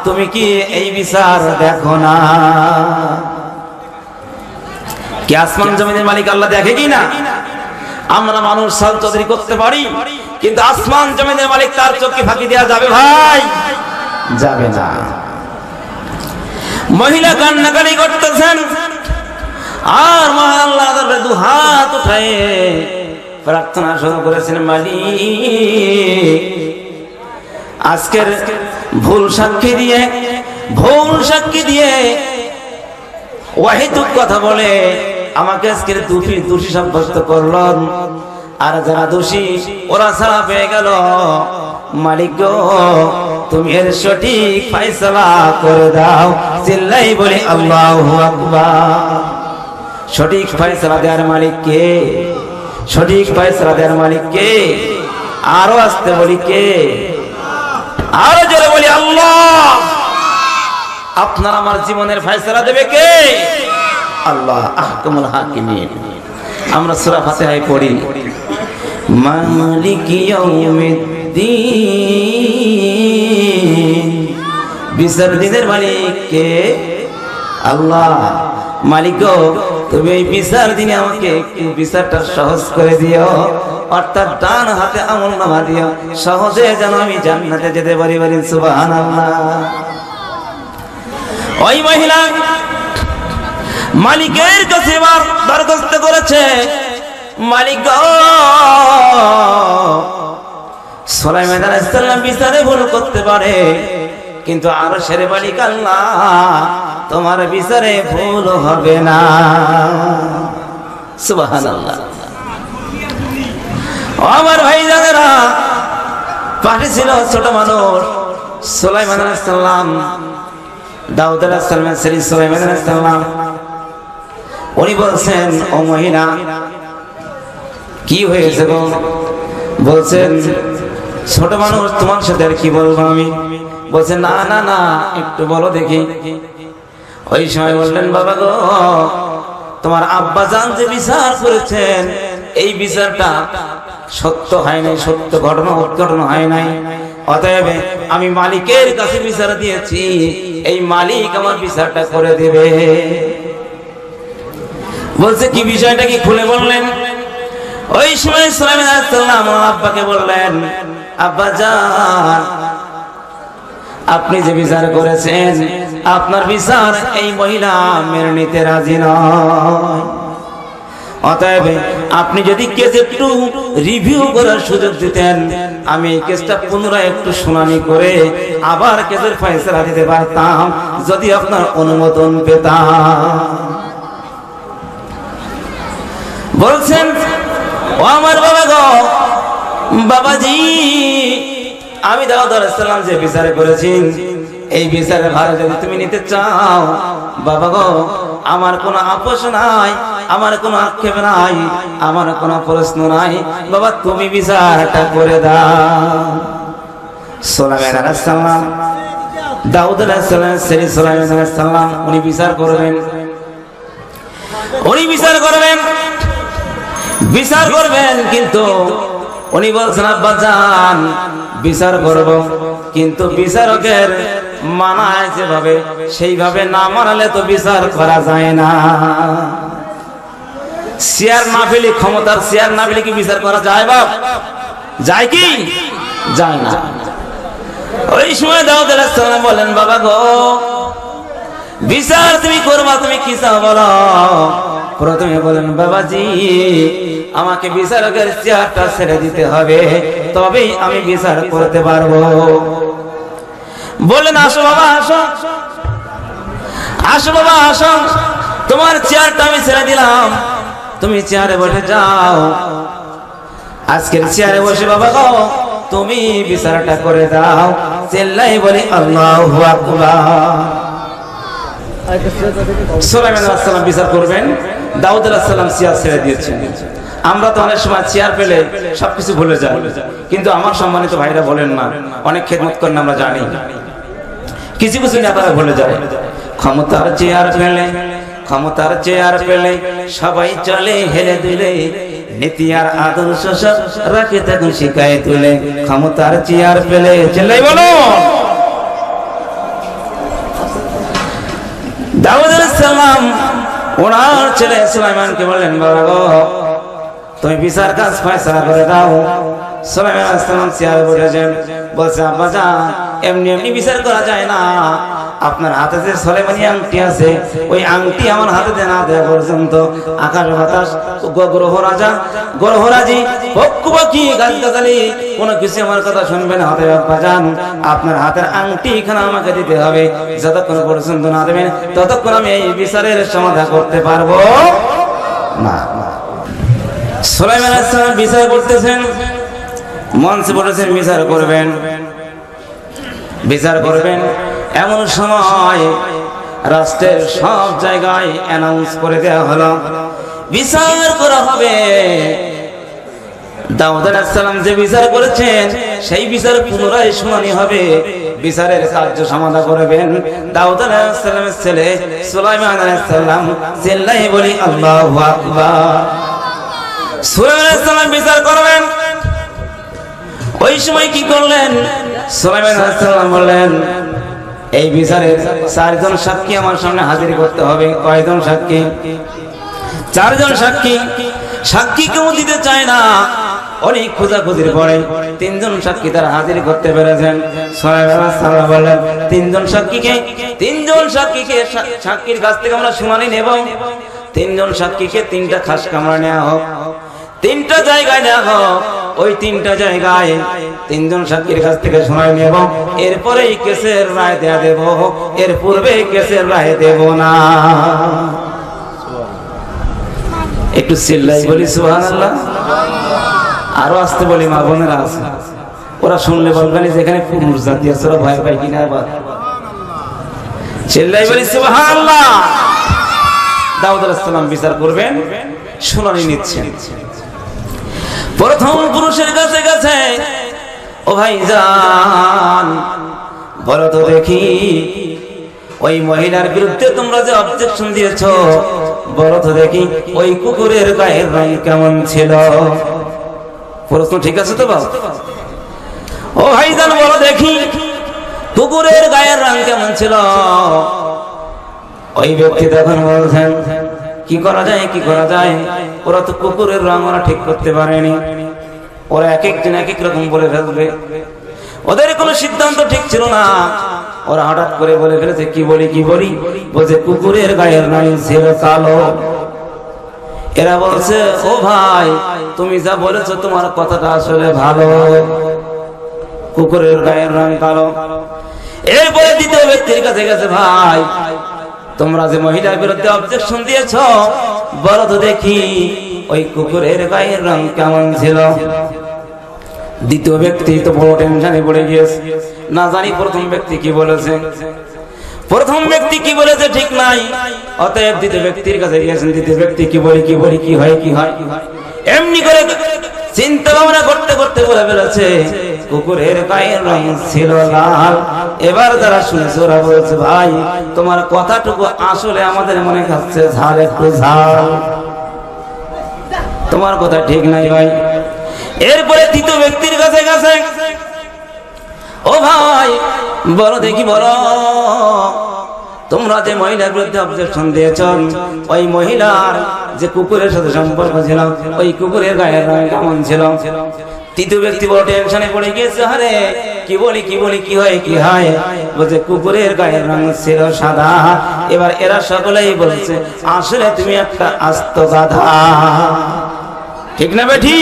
তুমি কি এই বিচার দেখো না? কি আসমান জমিনের মালিক আল্লাহ দেখে কি না? আমরা মানুষ সাল চৌধুরী করতে পারি, কিন্তু আসমান জমিনের মালিক তার চোখকে ফাঁকি দেওয়া যাবে ভাই? যাবে না। মহিলা কান্নাকাটি করতেছেন আর মহান আল্লাহ দরবারে দু হাত উঠায় প্রার্থনা শুরু করেছেন, মালিক আজকের ভুল সাক্ষী দিয়ে ওয়াহিদুক কথা বলে আমাকে আজকের দোষী সাব্যস্ত করলেন, আর যারা দোষী ওরা ছাড়া পেয়ে গেল। মালিক গো, তুমি এর সঠিক ফয়সালা করে দাও। চিল্লাই বলি আল্লাহু আকবার। সঠিক ফয়সালা দেওয়ার মালিক কে? সঠিক ফয়সালা দেওয়ার মালিক কে? আরো আসতে বলি কে? আরো জোরে বলি আল্লাহ। আপনার আমার জীবনের ফয়সালা দেবে কে? আল্লাহ আহকামুল হাকিমিন। আমরা সূরা ফাতিহায় পড়ি, মালিকি ইয়াউমিদ্দিন। বিচার দিনের মালিক কে? আল্লাহ। মালিক গো, তুমি এই বিচার দিনে আমাকে একটু বিচারটা সহজ করে দিও, অর্থাৎ ডান হাতে আমলনামা দিও, সহজে যেন আমি জান্নাতে যেতে পারি। বলি সুবহানাল্লাহ। ওই মহিলা মালিকের কাছে এবার দরখাস্ত করেছে, মালিক গো, সুলাইমান আলাইহিস সালাম বিচারে ভুল করতে পারে, কিন্তু আরশের মালিক আল্লাহ তোমার বিচারে ভুল হবে না। সুবহানাল্লাহ। আমার ভাইজানেরা, পাশে ছিল ছোট মানুষ সুলাইমান আলাইহিস সালাম, দাউদ আলাইহিস সালামের ছেলে সুলাইমান আলাইহিস সালাম। উনি বলছেন, ও মহিলা কি হয়েছে গো? বলছেন, ছোট মানুষ তোমার সাথে আর কি বলবো আমি? বলছেন, না না না, একটু বলো দেখি। ওই সময় বললেন, বাবা গো, তোমার আব্বা জান যে বিচার করেছেন, এই বিচারটা সত্য হয় নাই, সত্য ঘটনা উদ্ঘটনা হয় নাই। অতএব আমি মালিকের কাছে বিচার দিয়েছি, এই মালিক আমার বিচারটা করে দেবে। বলছে, কি বিষয়টা কি খুলে বললেন? ওই সময় সুলাইমান আলাইহিস সালাম আব্বাকে বললেন, আব্বা জান, আপনি যে বিচার করেছেন, আপনার বিচার এই মহিলা মেনে নিতে রাজি নয়। অতএব আপনি যদি কেস একটু রিভিউ করার সুযোগ দিতেন, আমি এই কেসটা পুনরায় একটু শুনানি করে আবার কেসের ফয়সালা দিতে পারতাম, যদি আপনার অনুমোদন পেতাম। বলছেন, ও আমার বাবা গো, বাবাজি, আমি দাউদ আলাইহিস সালাম যে বিচার করেছি, এই বিচারের ভার যদি তুমি নিতে চাও, বাবা গো, আমার কোনো আপোষ নাই, আমার কোনো আক্ষেপ নাই, আমার কোনো প্রশ্ন নাই, বাবা তুমি বিচারটা করে দাও। সুলাইমান আলাইহিস সালাম, দাউদ আলাইহিস সালামের ছেলে সুলাইমান আলাইহিস সালাম, উনি বিচার করবেন। কিন্তু উনি বলছেন, আব্বা জান, বিচার করব, কিন্তু বিচারকের মানায় যেভাবে, সেইভাবে না মানালে তো বিচার করা যায় না। চেয়ার না পেলে, ক্ষমতার চেয়ার না পেলে কি বিচার করা যায়? বাপ যায় কি? যায় না। ওই সময় দাউদ আলাইহিস সালাম বলেন, বাবা গো, বিচার তুমি করবা, তুমি কি চাও বলো? প্রথমে বলেন, বাবাজি, আমাকে বিচারকের চেয়ারটা ছেড়ে দিতে হবে, তবেই আমি বিচার করতে পারবো। বলেন, আসো বাবা, আসো, আসো বাবা, আসো, তোমার চেয়ারটা আমি ছেড়ে দিলাম, তুমি চেয়ারে বসে যাও। আজকের চেয়ারে বসে বাবা গো, তুমি বিচারটা করে দাও। চিল্লাই বলি আল্লাহু আকবার। সুলাইমান আলাইহিস সালাম বিচার করবেন, দাউদ আলাইহিস সালাম চেয়ার ছেড়ে দিয়েছেন। আমরা তো অনেক সময় চেয়ার পেলে সবকিছু ভুলে যাই, কিন্তু আমার সম্মানিত ভাইরা বলেন না, অনেক খেদমত করেন, আমরা জানি কিছু কিছু নেতারা ভুলে যায়। ক্ষমতার চেয়ার পেলে সবাই চলে হেলে দুলে, নীতি আর আদর্শ সব রাখে তখন শিখায় তুলে। ক্ষমতার চেয়ার পেলে, চিল্লাই বলো। দাউদ আলাইহিস সালাম ওনার ছেলে সুলাইমানকে বললেন, বাবা গো, তুমি বিচার কাজ ফয়সালা করে দাও। সুলাইমান আলাইহিস সালাম চেয়ারে বসেছেন, বলছে আব্বাজান এমনি এমনি বিচার করা যায় না, আপনার হাতে যে সুলাইমানি আংটি আছে ওই আংটি আমার হাতে দেন না দেওয়া পর্যন্ত আকাশ বাতাস গ্রহরাজি পক্ষপাখি গাছগাছালি কোনো কিছু আমার কথা শুনবে না। হাতে আব্বাজান আপনার হাতের আংটি এখানে আমাকে দিতে হবে, যতক্ষণ পর্যন্ত না দেবেন ততক্ষণ আমি এই বিচারের সমাধান করতে পারবো না। সুলাইমান আলাইহিস সালাম বিচার করতেছেন, মঞ্চে বলেছেন বিচার করবেন, বিচার করবেন। এমন সময় রাষ্ট্রের সব জায়গায় অ্যানাউন্স করে দেওয়া হলো বিচার করা হবে। দাউদ আলাইহিস সালাম যে বিচার করেছেন সেই বিচার পুনরায় শুনানি হবে, বিচারের কার্য সমাধা করবেন দাউদ আলাইহিস সালামের ছেলে সুলাইমান আলাইহিস সালাম। চিল্লায়ে বলি আল্লাহু আকবার। সুলাইমান আলাইহিস সালাম বিচার করবেন। ওই সময় কি করলেন? সুলাইমান আলাইহিস সালাম বললেন এই বিচারের 4 জন সাক্ষী আমার সামনে হাজির করতে হবে। কয়জন সাক্ষী? 4 জন সাক্ষী। সাক্ষী কেউ দিতে চায় না, অনেক খোঁজাখুঁজির পরে 3 জন সাক্ষী তারা হাজির করতে পেরেছেন। সুলাইমান আলাইহিস সালাম বললেন 3 জন সাক্ষীকে, 3 জন সাক্ষীকে সাক্ষীর কাছ থেকে আমরা শুনানি নেব। 3 জন সাক্ষীকে 3টা খাস কামরা নেওয়া হোক, 3টা জায়গায় নেওয়া হোক। ওই 3টা জায়গায় 3 জন সাক্ষীর কাছ থেকে শুনানি নেব, এরপরেই কেসের রায় দেয়া দেব, এর পূর্বে কেসের রায় দেব না। একটু চিল্লাই বলি সুবহানাল্লাহ। আরো আসতে বলি মা বোনেরা আছে, ওরা শুনলে বলবেন যেখানে পুরুষ জাতি আছে ওরা ভয় পায় কিনা। আবার চিল্লাই বলি সুবহানাল্লাহ। দাউদ আলাইহিস সালাম বিচার করবেন, শুনানি নিচ্ছেন। প্রথম পুরুষের কাছে গেছে, ও ভাইজান বলো তো দেখি ওই মহিলার বিরুদ্ধে তোমরা যে অবজেকশন দিয়েছো বলো তো দেখি ওই কুকুরের গায়ের রং কেমন ছিল? প্রশ্ন ঠিক আছে তো বাবা? ও ভাইজান বলো দেখি কুকুরের গায়ের রং কেমন ছিল? ওই ব্যক্তি তখন বলছেন কি করা যায়, কি করা যায়? ওরা তো কুকুরের রং ওরা ঠিক করতে পারেনি, ওরা এক একজন এক এক রকম বলে ফেলবে, ওদের কোনো সিদ্ধান্ত ঠিক ছিল না। ওরা হঠাৎ করে বলে ফেলেছে কি বলি, কি বলি? বলছে কুকুরের গায়ের রং ছিল কালো। এরা বলছে ও ভাই তুমি যা বলেছো তোমার কথাটা আসলে ভালো, কুকুরের গায়ের রং কালো। এরপরে দ্বিতীয় ব্যক্তির কাছে গেছে, ভাই তোমরা যে মহিলার বিরুদ্ধে অবজেকশন দিয়েছো বলো তো দেখি ওই কুকুরের গায়ের রং কেমন ছিল? দ্বিতীয় ব্যক্তি তো বড় টেনশনে পড়ে গিয়েছে, না জানি প্রথম ব্যক্তি কি বলেছে। প্রথম ব্যক্তি কি বলেছে ঠিক নাই, অতএব দ্বিতীয় ব্যক্তির কাছে গিয়েছেন। দ্বিতীয় ব্যক্তি কি বলি, কি বলি, কি হয়, কি হয়? এমনি করে চিন্তা ভাবনা করতে করতে বলে ফেলেছে কুকুরের গায়ের রং ছিল লাল। এবার যারা শুনেছে ওরা বলছে ভাই তোমার কথাটুকু আসলে আমাদের মনে খাচ্ছে ঝাল, একটু ঝাল, তোমার কথা ঠিক নাই ভাই। এরপরে তৃতীয় ব্যক্তির কাছে গেছে, ও ভাই বলো দেখি বলো তোমরা যে মহিলার বিরুদ্ধে অবজেকশন দিয়েছ ওই মহিলার যে কুকুরের সাথে সম্পর্ক ছিল ওই কুকুরের গায়ের রং কেমন ছিল? তৃতীয় ব্যক্তি বড় টেনশনে পড়ে গিয়েছে, আরে কি বলি, কি বলি, কি হয়, কি হয়? বলছে কুকুরের গায়ের রং ছিল সাদা। এবার এরা সকলেই বলছে আসলে তুমি একটা আস্ত গাধা, ঠিক না বেঠি?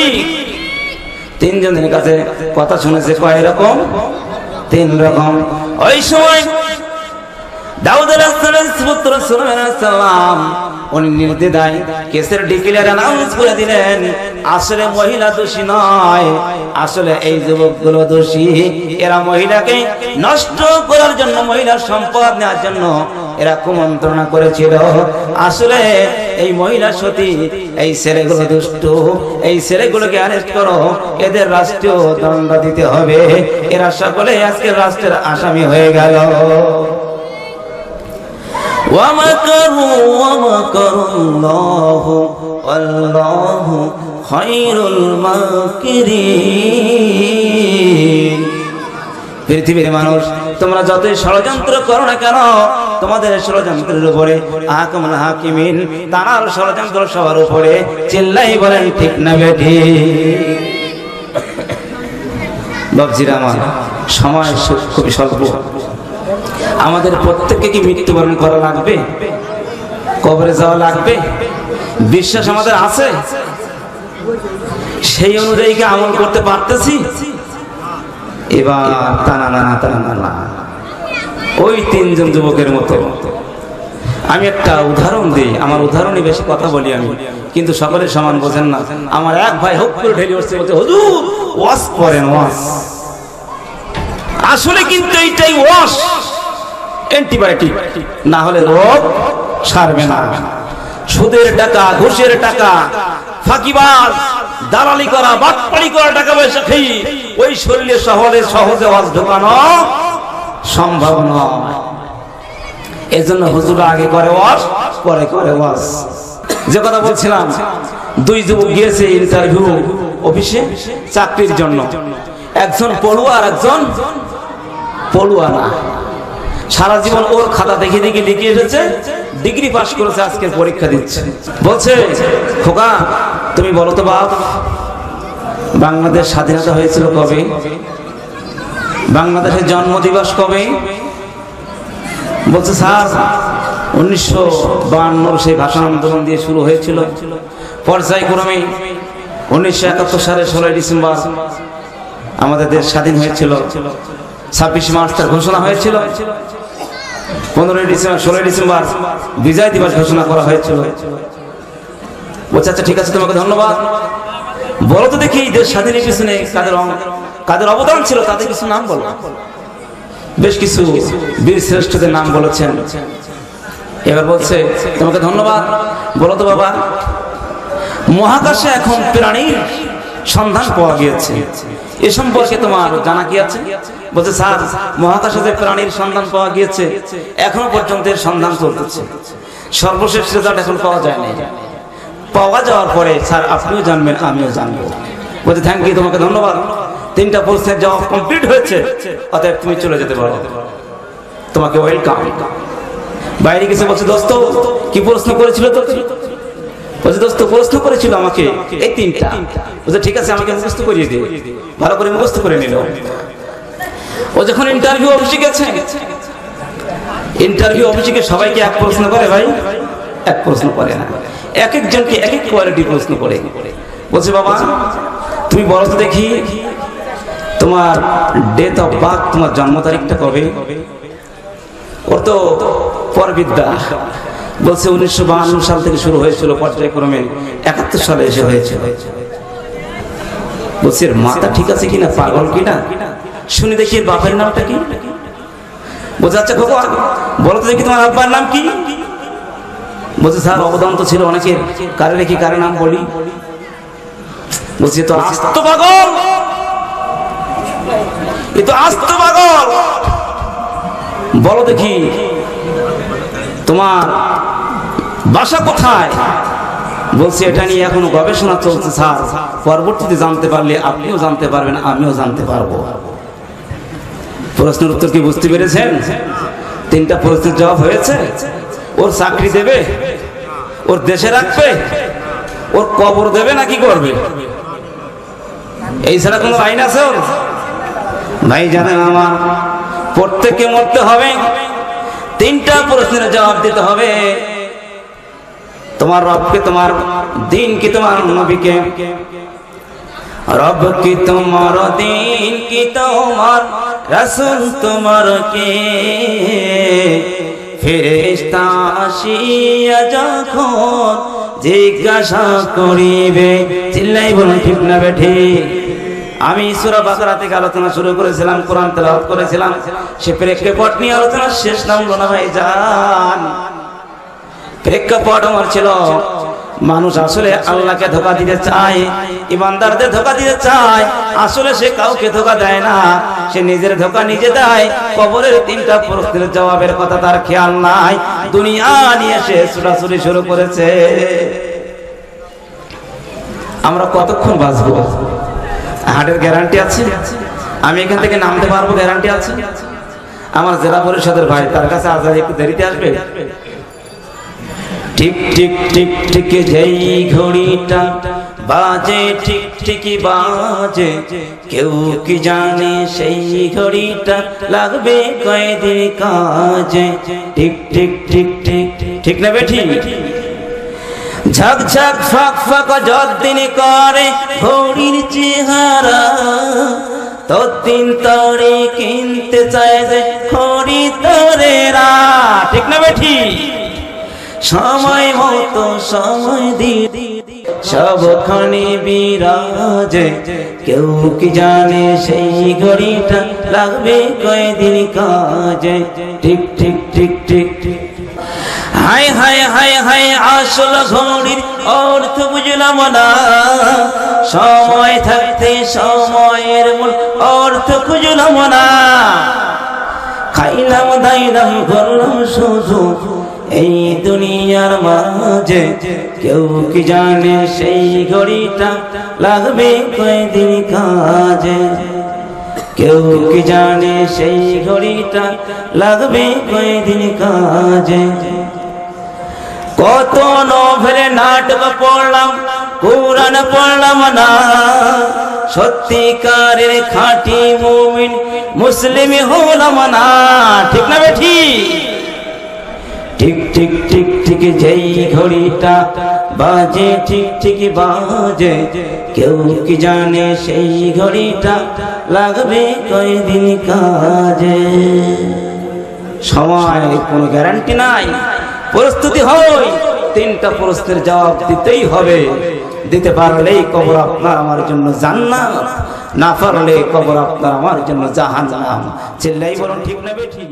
3 জনের কাছে কথা শুনেছে কয় রকম? 3 রকম। ওই সময় দাউদ আলাইহিস সালামের পুত্র সুলাইমান আলাইহিস সালাম উনি নির্দ্বিধায় কেসের ডিক্লেয়ার অ্যানাউন্স করে দিলেন আসলে মহিলা দোষী নয়, আসলে এই যুবকগুলো দোষী। এরা মহিলাকে নষ্ট করার জন্য, মহিলার সম্পদ নেওয়ার জন্য এরা কুমন্ত্রণা করেছিল। আসলে এই মহিলা সতী, এই ছেলেগুলো দুষ্ট, এই ছেলেগুলোকে অ্যারেস্ট করো, এদের রাষ্ট্রীয় দণ্ড দিতে হবে। এরা সকলে আজকে রাষ্ট্রের আসামি হয়ে গেল। ومكروا ومكر الله والله خير الماكرين। পৃথিবীর মানুষ তোমরা যতই ষড়যন্ত্র করো না কেন তোমাদের ষড়যন্ত্রের উপরে আহকামুল হাকিমিন, তার ষড়যন্ত্র সবার উপরে। চিল্লাই বলেন ঠিক না বেঠিক? বাবজিরা আমার, সময় খুবই স্বল্প। আমাদের প্রত্যেককে কি মৃত্যুবরণ করা লাগবে? কবরে যাওয়া লাগবে? বিশ্বাস আমাদের আছে? সেই অনুযায়ী কি আমল করতে পারতেছি? এবার টানা ওই তিনজন যুবকের মতো আমি একটা উদাহরণ দিই। আমার উদাহরণই বেশি কথা বলি আমি, কিন্তু সকলে সমান বোঝেন না। আমার এক ভাই হুক করে ঢেলে উঠছে, বলছে হুজুর ওয়াজ করেন ওয়াজ। আসলে কিন্তু এইটাই ওয়াজ, অ্যান্টিবায়োটিক, না হলে রোগ সারবে না। সুদের টাকা, ঘুষের টাকা, ফাঁকিবাজ, দালালি করা, বাটপাড়ি করা, টাকা পয়সা খেয়ে ওই শরীরে সহজে ওয়াজ ঢোকানো সম্ভব নয়। এজন্য হুজুর আগে করে ওয়াজ, পরে করে ওয়াজ। যে কথা বলছিলাম, দুই যুবক গিয়েছে ইন্টারভিউ অফিসে চাকরির জন্য। একজন পড়ুয়া আর একজন পড়ুয়া না। সারা জীবন ওর খাতা দেখে দেখে লিখে এসেছে, ডিগ্রি পাস করেছে, আজকে পরীক্ষা দিচ্ছে। বলছে খোকা তুমি বলো তো বাপ, বাংলাদেশ স্বাধীনতা হয়েছিল কবে? বাংলাদেশের জন্ম দিবস কবে? বলছে স্যার 1952 সেই ভাষা আন্দোলন দিয়ে শুরু হয়েছিল, পর্যায়ক্রমে 1971 সালে 16 ডিসেম্বর আমাদের দেশ স্বাধীন হয়েছিল, 26 মার্চ তার ঘোষণা হয়েছিল, 15 ডিসেম্বর 16 ডিসেম্বর বিজয় দিবস ঘোষণা করা হয়েছিল। বলছে আচ্ছা ঠিক আছে, তোমাকে ধন্যবাদ। বলো তো দেখি দেশ স্বাধীনের পিছনে কাদের অবদান ছিল, তাদের কিছু নাম বলো। বেশ কিছু বীর শ্রেষ্ঠদের নাম বলেছেন। এবার বলছে তোমাকে ধন্যবাদ, বলো তো বাবা মহাকাশে এখন প্রাণীর সন্ধান পাওয়া গিয়েছে, এ সম্পর্কে তোমার জানা কি আছে? বলছে স্যার মহাকাশে যে প্রাণীর সন্ধান পাওয়া গিয়েছে এখনো পর্যন্ত এর সন্ধান চলতেছে, সর্বশেষ রেজাল্ট এখন পাওয়া যায়নি। পাওয়া যাওয়ার পরে স্যার আপনিও জানবেন, আমিও জানবো। বলছে থ্যাংক ইউ, তোমাকে ধন্যবাদ। 3টা প্রশ্নের জবাব কমপ্লিট হয়েছে, অতএব তুমি চলে যেতে পারো, তোমাকে ওয়েলকাম। বাইরে কিছু বলছে দোস্ত কি প্রশ্ন করেছিল তোকে? বলছে দোস্ত প্রশ্ন করেছিল আমাকে এই 3টা। বলছে ঠিক আছে আমাকে মুখস্থ করিয়ে দিও। ভালো করে মুখস্থ করে নিল। ও যখন ইন্টারভিউ অফিসে গেছে, ইন্টারভিউ অফিসে সবাইকে এক প্রশ্ন করে ভাই? এক প্রশ্ন করে না, এক একজনকে এক এক কোয়ালিটি প্রশ্ন করে। বলছে বাবা তুমি বলো তো দেখি তোমার ডেট অফ বার্থ, তোমার জন্ম তারিখটা কবে? ওর তো পরবিদ্যা। বলছে 1952 সাল থেকে শুরু হয়েছিল, পর্যায়ক্রমে 71 সালে এসে হয়েছে। বলছে মাথা ঠিক আছে কিনা, পাগল কিনা, শুনে দেখি এর বাপের নামটা কি? বলছে আচ্ছা খোকা বলো তো দেখি তোমার আব্বার নাম কি? বলছে স্যার অবদান তো ছিল অনেকের, কারে দেখি কারে নাম বলি। বলছি তো আস্ত পাগল, এ তো আস্ত পাগল। বলো দেখি তোমার বাসা কোথায়? বলছি এটা নিয়ে এখনো গবেষণা চলছে স্যার, পরবর্তীতে জানতে পারলে আপনিও জানতে পারবেন, আমিও জানতে পারবো। প্রশ্নের উত্তর কি বুঝতে পেরেছেন? 3টা প্রশ্নের জবাব হয়েছে। ওর চাকরি দেবে, ওর দেশে রাখবে, ওর কবর দেবে না কি করবে? এই ছাড়া কোনো আইন আছে ওর? ভাই জানেন আমার, প্রত্যেককে মরতে হবে, 3টা প্রশ্নের জবাব দিতে হবে। তোমার রবকে, তোমার দিন কি, তোমার নবীকে। রব কি তোমার, দিন কি তোমার, রাসূল তোমার কে? ফেরেশতা আসিয়া যখন জিজ্ঞাসা করিবে, চিল্লাই বলুন ঠিক না বেঠিক? আমি সূরা বাকারা থেকে আলোচনা শুরু করেছিলাম, কোরআন তেলাওয়াত করেছিলাম, সে প্রেক্ষাপট নিয়ে আলোচনা শেষ নাম না ভাইজান। প্রেক্ষাপট আমার ছিল মানুষ আসলে আল্লাহকে ধোঁকা দিতে চায়, ইমানদারদের ধোঁকা দিতে চায়, আসলে সে কাউকে ধোঁকা দেয় না, সে নিজের ধোঁকা নিজে দেয়। কবরের 3টা প্রশ্নের জবাবের কথা তার খেয়াল নাই, দুনিয়া নিয়ে সে ছুটাছুটি শুরু করেছে। আমরা কতক্ষণ বাঁচবো? হার্টের গ্যারান্টি আছে? আমি এখান থেকে নামতে পারবো, গ্যারান্টি আছে? আমার জেলা পরিষদের ভাই, তার কাছে আজাদ একটু দেরিতে আসবে। টিক টিক টিক টিক যেই ঘড়িটা বাজে ঠিক ঠিকই বাজে, কেউ কি জানে সেই ঘড়িটা লাগবে কয়দিন কাজে। ঠিক ঠিক ঠিক ঠিক ঠিক না বেঠি? ঝাক ঝাক ফাঁক ফাঁক যতদিন করে ঘড়ির চেহারা, ততদিন তরে কিনতে চায় যে ঘড়ি তরেরা। ঠিক না বেঠি? সময় মতো সময় দিয়ে সবখানে বিরাজে, কেউ কি জানে সেই ঘড়িটা লাগবে কয়দিন কাজে। ঠিক ঠিক ঠিক ঠিক ঠিক। হায় হায় হায় হায় আসল ঘড়ির অর্থ বুঝলাম না, সময় থাকতে সময়ের মূল অর্থ খুঁজলাম না। খাইলাম দাইলাম করলাম শুধু এই দুনিয়ার মাঝে, কেউ কি জানে সেই ঘড়িটা লাগবে কয়দিন কাজে। কেউ কি জানে সেই ঘড়িটা লাগবে কয়দিন কাজে। কত নোভেলে নাটক পড়লাম, কোরআন পড়লাম না, সত্যিকারের খাঁটি মুমিন মুসলিম হলাম না। ঠিক না বেঠি? ঠিক ঠিক ঠিক ঠিক যেই ঘড়িটা বাজে ঠিক ঠিক বাজে, কেউ কি জানে সেই ঘড়িটা লাগবে কয়দিন কাজে। সময় কোনো গ্যারান্টি নাই, প্রস্তুতি হই। তিনটা প্রশ্নের জবাব দিতেই হবে। দিতে পারলেই কবর আপনার আমার জন্য জান্নাত, না পারলে কবর আপনার আমার জন্য জাহান্নাম। চিল্লাই বলুন ঠিক না বেঠি?